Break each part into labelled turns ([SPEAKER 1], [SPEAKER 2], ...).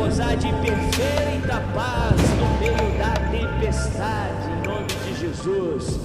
[SPEAKER 1] gozar de perfeita paz no meio da tempestade, em nome de Jesus.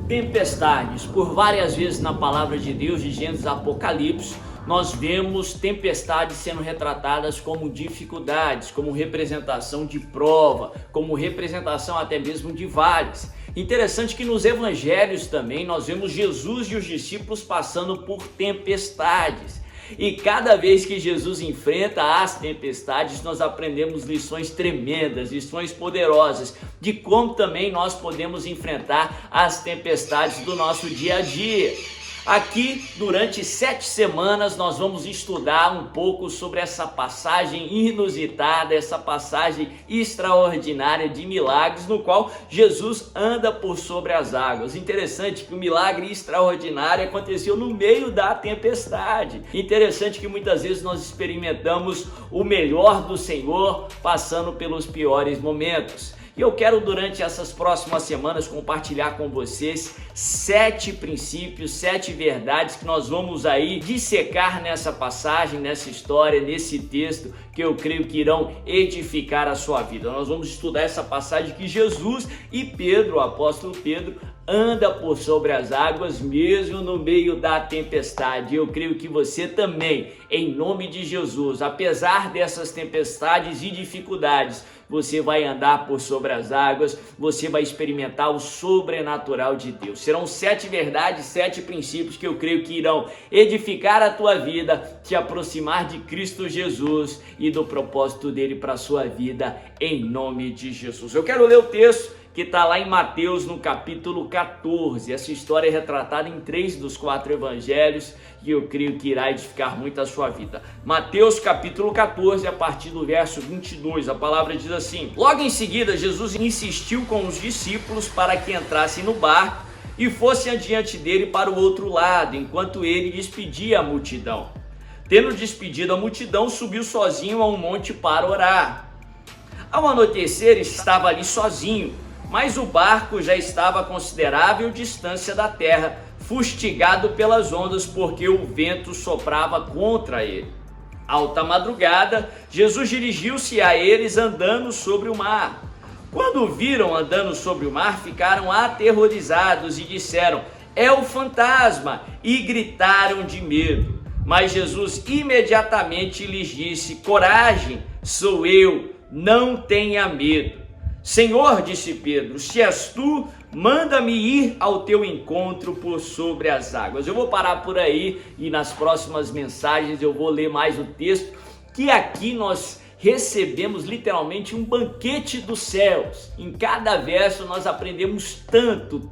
[SPEAKER 1] Tempestades, por várias vezes na palavra de Deus, de Gênesis a Apocalipse, nós vemos tempestades sendo retratadas como dificuldades, como representação de prova, como representação até mesmo de vales. Interessante que nos evangelhos também nós vemos Jesus e os discípulos passando por tempestades. E cada vez que Jesus enfrenta as tempestades, nós aprendemos lições tremendas, lições poderosas de como também nós podemos enfrentar as tempestades do nosso dia a dia. Aqui, durante 7 semanas, nós vamos estudar um pouco sobre essa passagem inusitada, essa passagem extraordinária de milagres, no qual Jesus anda por sobre as águas. Interessante que o milagre extraordinário aconteceu no meio da tempestade. Interessante que muitas vezes nós experimentamos o melhor do Senhor passando pelos piores momentos. E eu quero durante essas próximas semanas compartilhar com vocês 7 princípios, 7 verdades que nós vamos aí dissecar nessa passagem, nessa história, nesse texto, que eu creio que irão edificar a sua vida. Nós vamos estudar essa passagem que Jesus e Pedro, o apóstolo Pedro, anda por sobre as águas mesmo no meio da tempestade. Eu creio que você também, em nome de Jesus, apesar dessas tempestades e dificuldades, você vai andar por sobre as águas, você vai experimentar o sobrenatural de Deus. Serão 7 verdades, 7 princípios que eu creio que irão edificar a tua vida, te aproximar de Cristo Jesus e do propósito dele para a sua vida, em nome de Jesus. Eu quero ler o texto que está lá em Mateus, no capítulo 14. Essa história é retratada em 3 dos 4 evangelhos e eu creio que irá edificar muito a sua vida. Mateus, capítulo 14, a partir do verso 22, a palavra diz assim: Logo em seguida, Jesus insistiu com os discípulos para que entrassem no barco e fossem adiante dele para o outro lado, enquanto ele despedia a multidão. Tendo despedido a multidão, subiu sozinho a um monte para orar. Ao anoitecer, estava ali sozinho, mas o barco já estava a considerável distância da terra, fustigado pelas ondas, porque o vento soprava contra ele. Alta madrugada, Jesus dirigiu-se a eles andando sobre o mar. Quando o viram andando sobre o mar, ficaram aterrorizados e disseram: "É o fantasma!" e gritaram de medo. Mas Jesus imediatamente lhes disse: "Coragem, sou eu, não tenha medo." "Senhor", disse Pedro, "se és tu, manda-me ir ao teu encontro por sobre as águas." Eu vou parar por aí e nas próximas mensagens eu vou ler mais o texto, que aqui nós recebemos literalmente um banquete dos céus. Em cada verso nós aprendemos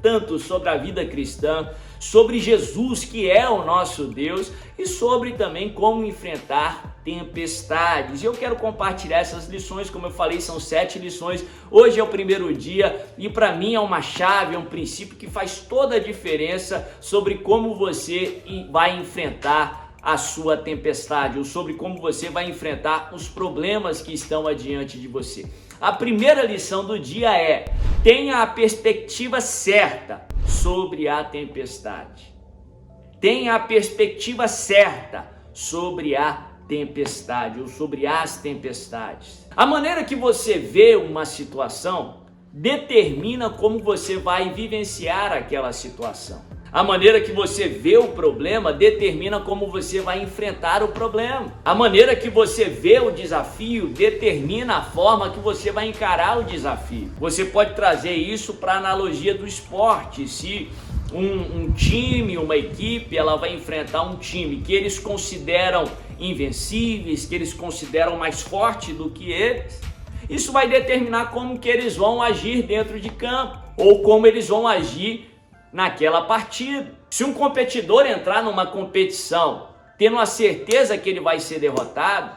[SPEAKER 1] tanto sobre a vida cristã, sobre Jesus, que é o nosso Deus, e sobre também como enfrentar tempestades. E eu quero compartilhar essas lições, como eu falei, são 7 lições. Hoje é o primeiro dia e para mim é uma chave, é um princípio que faz toda a diferença sobre como você vai enfrentar a sua tempestade, ou sobre como você vai enfrentar os problemas que estão adiante de você. A primeira lição do dia é: tenha a perspectiva certa sobre a tempestade. Tenha a perspectiva certa sobre a tempestade ou sobre as tempestades. A maneira que você vê uma situação determina como você vai vivenciar aquela situação. A maneira que você vê o problema determina como você vai enfrentar o problema. A maneira que você vê o desafio determina a forma que você vai encarar o desafio. Você pode trazer isso para a analogia do esporte. Se um time, uma equipe, ela vai enfrentar um time que eles consideram invencíveis, que eles consideram mais forte do que eles, isso vai determinar como que eles vão agir dentro de campo, ou como eles vão agir naquela partida. Se um competidor entrar numa competição tendo a certeza que ele vai ser derrotado,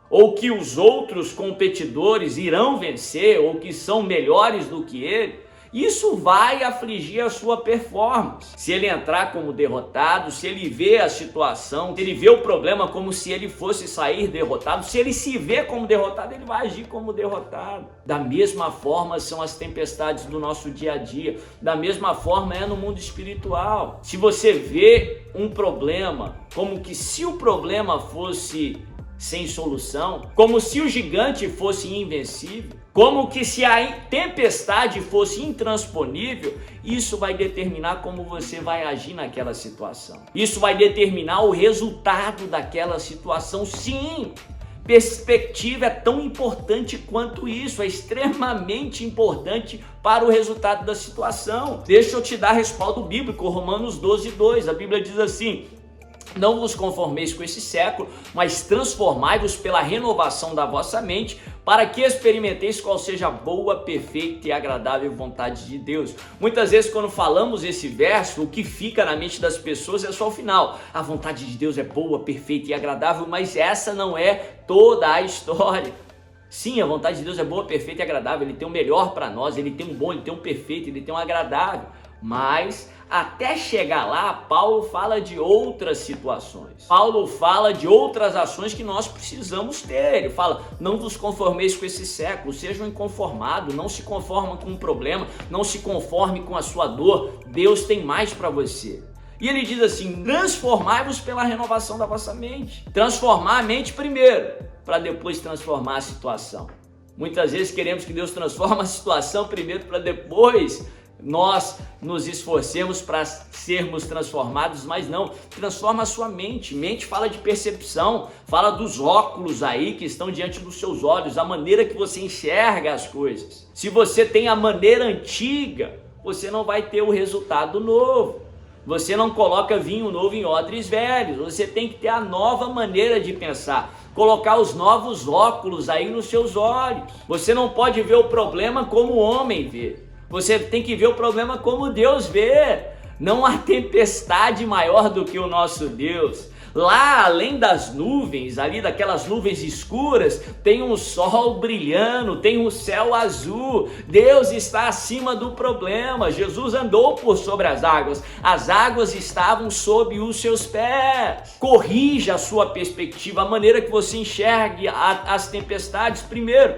[SPEAKER 1] ou que os outros competidores irão vencer, ou que são melhores do que ele, isso vai afligir a sua performance. Se ele entrar como derrotado, se ele vê a situação, se ele vê o problema como se ele fosse sair derrotado, se ele se vê como derrotado, ele vai agir como derrotado. Da mesma forma são as tempestades do nosso dia a dia, da mesma forma é no mundo espiritual. Se você vê um problema como que se o problema fosse sem solução, como se o gigante fosse invencível, como que se a tempestade fosse intransponível, isso vai determinar como você vai agir naquela situação. Isso vai determinar o resultado daquela situação. Sim, perspectiva é tão importante quanto isso, é extremamente importante para o resultado da situação. Deixa eu te dar respaldo bíblico, Romanos 12:2, a Bíblia diz assim: não vos conformeis com esse século, mas transformai-vos pela renovação da vossa mente, para que experimenteis qual seja a boa, perfeita e agradável vontade de Deus. Muitas vezes quando falamos esse verso, o que fica na mente das pessoas é só o final. A vontade de Deus é boa, perfeita e agradável, mas essa não é toda a história. Sim, a vontade de Deus é boa, perfeita e agradável, Ele tem o melhor para nós, Ele tem um bom, Ele tem um perfeito, Ele tem um agradável. Mas até chegar lá, Paulo fala de outras situações. Paulo fala de outras ações que nós precisamos ter. Ele fala: não vos conformeis com esse século, sejam inconformados, não se conformem com o problema, não se conforme com a sua dor. Deus tem mais para você. E ele diz assim: transformai-vos pela renovação da vossa mente. Transformar a mente primeiro, para depois transformar a situação. Muitas vezes queremos que Deus transforme a situação primeiro, para depois nós nos esforcemos para sermos transformados, mas não. Transforma a sua mente. Mente fala de percepção, fala dos óculos aí que estão diante dos seus olhos, a maneira que você enxerga as coisas. Se você tem a maneira antiga, você não vai ter o resultado novo. Você não coloca vinho novo em odres velhos. Você tem que ter a nova maneira de pensar, colocar os novos óculos aí nos seus olhos. Você não pode ver o problema como o homem vê. Você tem que ver o problema como Deus vê. Não há tempestade maior do que o nosso Deus. Lá, além das nuvens, ali daquelas nuvens escuras, tem um sol brilhando, tem um céu azul. Deus está acima do problema. Jesus andou por sobre as águas estavam sob os seus pés. Corrija a sua perspectiva, a maneira que você enxergue as tempestades. Primeiro,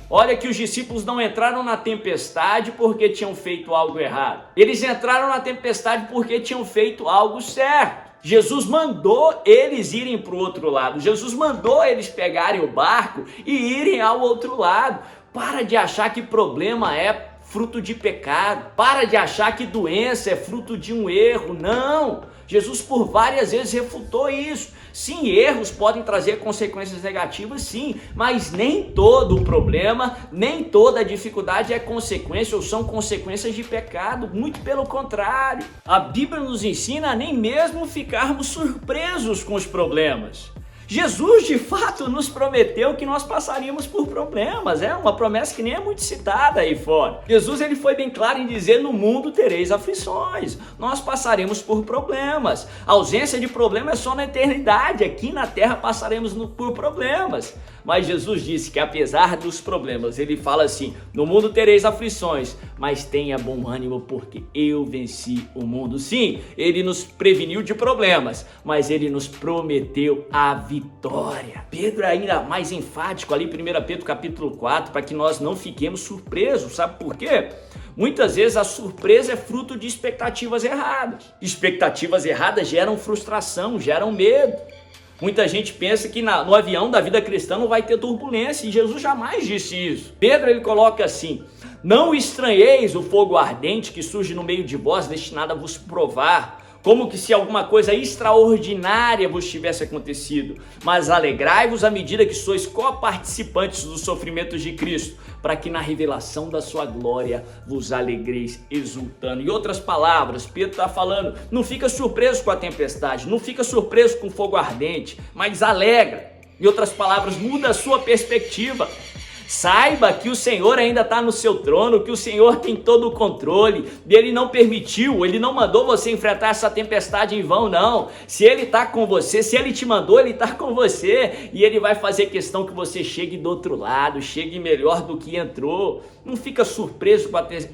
[SPEAKER 1] olha que os discípulos não entraram na tempestade porque tinham feito algo errado. Eles entraram na tempestade porque tinham feito algo certo. Jesus mandou eles irem para o outro lado. Jesus mandou eles pegarem o barco e irem ao outro lado. Para de achar que problema é fruto de pecado. Para de achar que doença é fruto de um erro. Não! Jesus por várias vezes refutou isso. Sim, erros podem trazer consequências negativas, sim, mas nem todo o problema, nem toda a dificuldade é consequência ou são consequências de pecado, muito pelo contrário. A Bíblia nos ensina a nem mesmo ficarmos surpresos com os problemas. Jesus de fato nos prometeu que nós passaríamos por problemas, é uma promessa que nem é muito citada aí fora. Jesus ele foi bem claro em dizer: no mundo tereis aflições, nós passaremos por problemas. A ausência de problema é só na eternidade, aqui na terra passaremos por problemas. Mas Jesus disse que apesar dos problemas, ele fala assim: no mundo tereis aflições, mas tenha bom ânimo porque eu venci o mundo. Sim, ele nos preveniu de problemas, mas ele nos prometeu a vitória. Pedro é ainda mais enfático ali em 1 Pedro capítulo 4, para que nós não fiquemos surpresos. Sabe por quê? Muitas vezes a surpresa é fruto de expectativas erradas. Expectativas erradas geram frustração, geram medo. Muita gente pensa que no avião da vida cristã não vai ter turbulência, e Jesus jamais disse isso. Pedro ele coloca assim: não estranheis o fogo ardente que surge no meio de vós, destinado a vos provar, como que se alguma coisa extraordinária vos tivesse acontecido, mas alegrai-vos à medida que sois coparticipantes dos sofrimentos de Cristo, para que na revelação da sua glória vos alegreis exultando. Em outras palavras, Pedro está falando: não fica surpreso com a tempestade, não fica surpreso com o fogo ardente, mas alegra. Em outras palavras, muda a sua perspectiva. Saiba que o Senhor ainda está no seu trono, que o Senhor tem todo o controle. Ele não permitiu, Ele não mandou você enfrentar essa tempestade em vão, não. Se Ele está com você, se Ele te mandou, Ele está com você. E Ele vai fazer questão que você chegue do outro lado, chegue melhor do que entrou. Não fica surpreso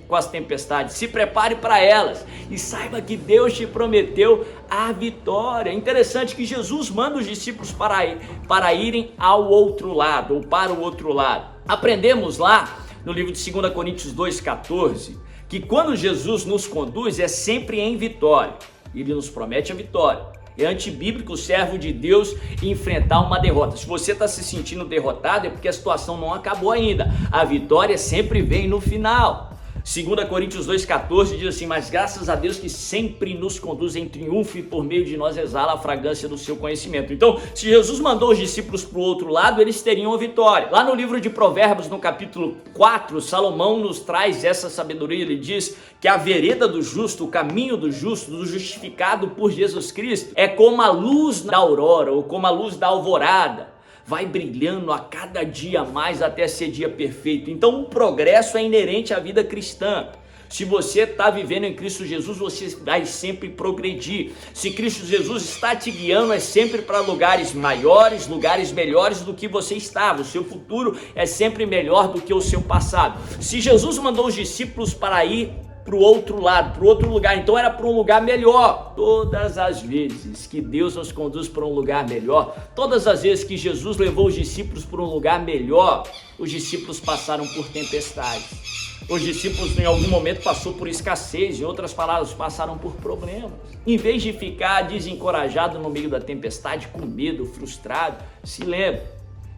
[SPEAKER 1] com as tempestades, se prepare para elas. E saiba que Deus te prometeu a vitória. É interessante que Jesus manda os discípulos para irem ao outro lado, ou para o outro lado. Aprendemos lá no livro de 2 Coríntios 2,14 que quando Jesus nos conduz é sempre em vitória. Ele nos promete a vitória. É antibíblico o servo de Deus enfrentar uma derrota. Se você está se sentindo derrotado, é porque a situação não acabou ainda. A vitória sempre vem no final. 2 Coríntios 2,14 diz assim: mas graças a Deus que sempre nos conduz em triunfo e por meio de nós exala a fragrância do seu conhecimento. Então, se Jesus mandou os discípulos para o outro lado, eles teriam a vitória. Lá no livro de Provérbios, no capítulo 4, Salomão nos traz essa sabedoria. Ele diz que a vereda do justo, o caminho do justo, do justificado por Jesus Cristo, é como a luz da aurora ou como a luz da alvorada. Vai brilhando a cada dia mais até ser dia perfeito. Então o progresso é inerente à vida cristã. Se você está vivendo em Cristo Jesus, você vai sempre progredir. Se Cristo Jesus está te guiando, é sempre para lugares maiores, lugares melhores do que você estava. O seu futuro é sempre melhor do que o seu passado. Se Jesus mandou os discípulos para ir para o outro lado, para o outro lugar, então era para um lugar melhor. Todas as vezes que Deus nos conduz para um lugar melhor, todas as vezes que Jesus levou os discípulos para um lugar melhor, os discípulos passaram por tempestades. Os discípulos em algum momento passaram por escassez, em outras palavras, passaram por problemas. Em vez de ficar desencorajado no meio da tempestade, com medo, frustrado, se lembre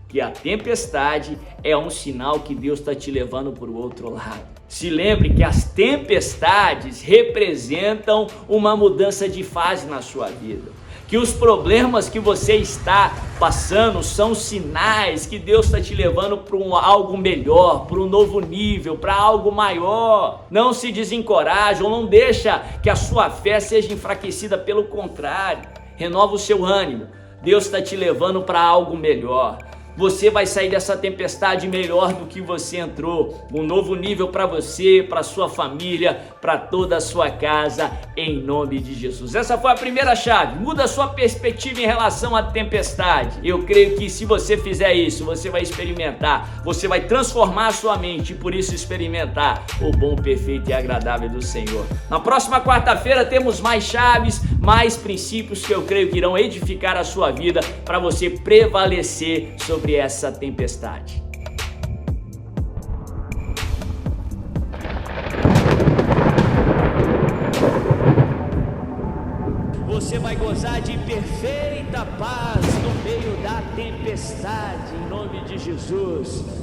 [SPEAKER 1] que a tempestade é um sinal que Deus está te levando para o outro lado. Se lembre que as tempestades representam uma mudança de fase na sua vida. Que os problemas que você está passando são sinais que Deus está te levando para algo melhor, para um novo nível, para algo maior. Não se desencoraje ou não deixa que a sua fé seja enfraquecida, pelo contrário, renova o seu ânimo. Deus está te levando para algo melhor. Você vai sair dessa tempestade melhor do que você entrou. Um novo nível para você, para sua família, para toda a sua casa, em nome de Jesus. Essa foi a primeira chave. Muda a sua perspectiva em relação à tempestade. Eu creio que se você fizer isso, você vai experimentar, você vai transformar a sua mente e por isso experimentar o bom, perfeito e agradável do Senhor. Na próxima quarta-feira temos mais chaves, mais princípios que eu creio que irão edificar a sua vida para você prevalecer sobre essa tempestade. Você vai gozar de perfeita paz no meio da tempestade, em nome de Jesus.